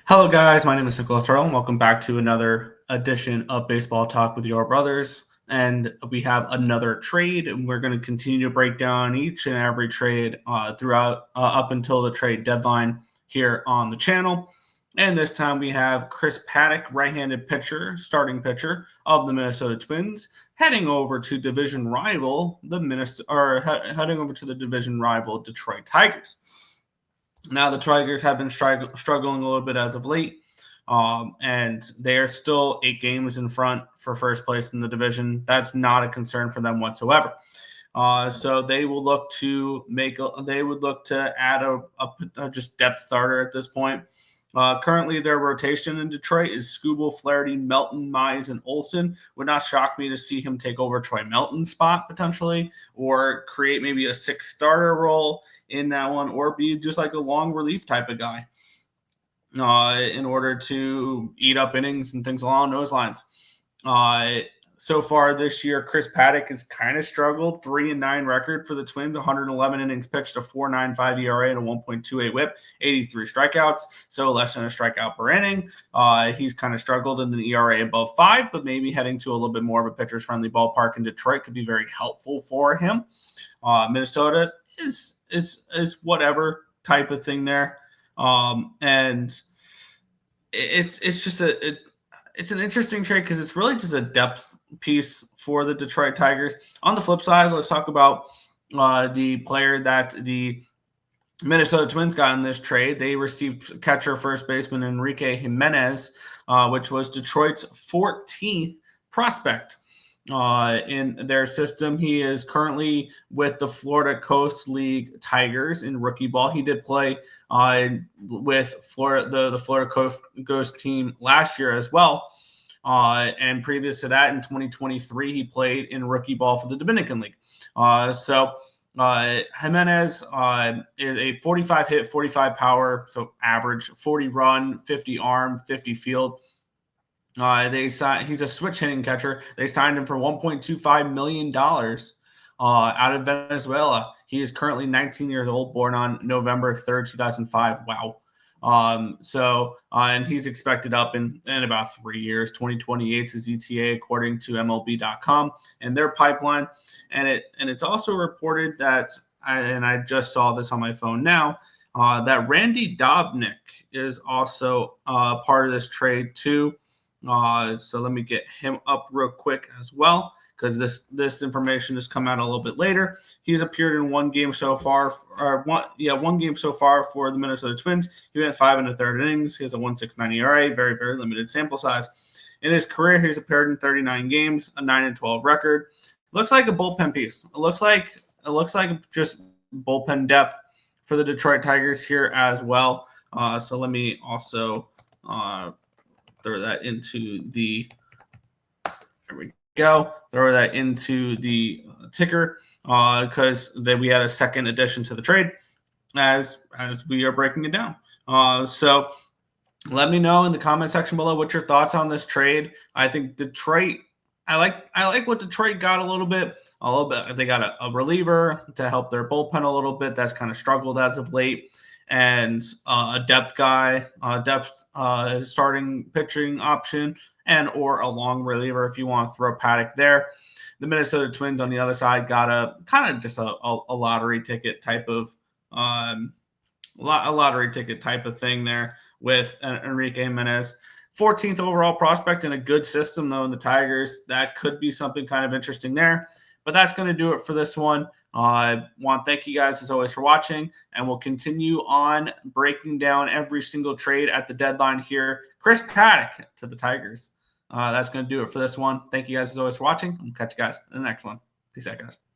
Hello, guys. My name is Nicholas Earle, and welcome back to another edition of Baseball Talk with your brothers. And we have another trade, and we're going to continue to break down each and every trade throughout up until the trade deadline here on the channel. And this time we have Chris Paddack, right-handed pitcher, starting pitcher of the Minnesota Twins, heading over to division rival heading over to the division rival Detroit Tigers. Now the Tigers have been struggling a little bit as of late, and they are still 8 games in front for first place in the division. That's not a concern for them whatsoever. So they will look to add a just depth starter at this point. Currently, their rotation in Detroit is Skubal, Flaherty, Melton, Mize, and Olsen. Would not shock me to see him take over Troy Melton's spot potentially, or create maybe a 6 starter role in that one, or be just like a long relief type of guy in order to eat up innings and things along those lines. So far this year, Chris Paddack has kind of struggled. 3-9 record for the Twins, 111 innings pitched, a 4.95 ERA and a 1.28 WHIP, 83 strikeouts, so less than a strikeout per inning. He's kind of struggled in the ERA above 5, but maybe heading to a little bit more of a pitcher's friendly ballpark in Detroit could be very helpful for him. Minnesota is whatever type of thing there, and it's just it's an interesting trade because it's really just a depth piece for the Detroit Tigers. On the flip side, let's talk about the player that the Minnesota Twins got in this trade. They received catcher first baseman Enrique Jimenez, which was Detroit's 14th prospect in their system. He is currently with the Florida Coast League Tigers in rookie ball. He did play with the Florida Coast team last year as well. And previous to that, in 2023, he played in rookie ball for the Dominican League. Jimenez is a 45 hit, 45 power, so average, 40 run, 50 arm, 50 field. He's a switch hitting catcher. They signed him for $1.25 million out of Venezuela. He is currently 19 years old, born on November 3rd, 2005. Wow. And he's expected up in about 3 years. 2028 is his ETA, according to MLB.com and their pipeline. And it's also reported that, and I just saw this on my phone now, that Randy Dobnik is also part of this trade too. So let me get him up real quick as well, because this information has come out a little bit later. He's appeared in one game so far for the Minnesota Twins. He went 5 1/3 innings. He has a 1.69 ERA, very, very limited sample size. In his career, he's appeared in 39 games, a 9-12 record. Looks like a bullpen piece. It looks like just bullpen depth for the Detroit Tigers here as well. So let me also throw that into the ticker because then we had a second addition to the trade as we are breaking it down. So let me know in the comment section below what your thoughts on this trade. I think Detroit, I like what Detroit got a little bit. They got a reliever to help their bullpen a little bit. That's kind of struggled as of late. And a depth guy, starting pitching option, and or a long reliever if you want to throw Paddack there. The Minnesota Twins on the other side got a kind of just a lottery ticket type of thing there with Enrique Jimenez. 14th overall prospect in a good system, though, in the Tigers. That could be something kind of interesting there. But that's going to do it for this one. I want to thank you guys, as always, for watching, and we'll continue on breaking down every single trade at the deadline here. Chris Paddack to the Tigers. That's going to do it for this one. Thank you guys, as always, for watching. I'll catch you guys in the next one. Peace out, guys.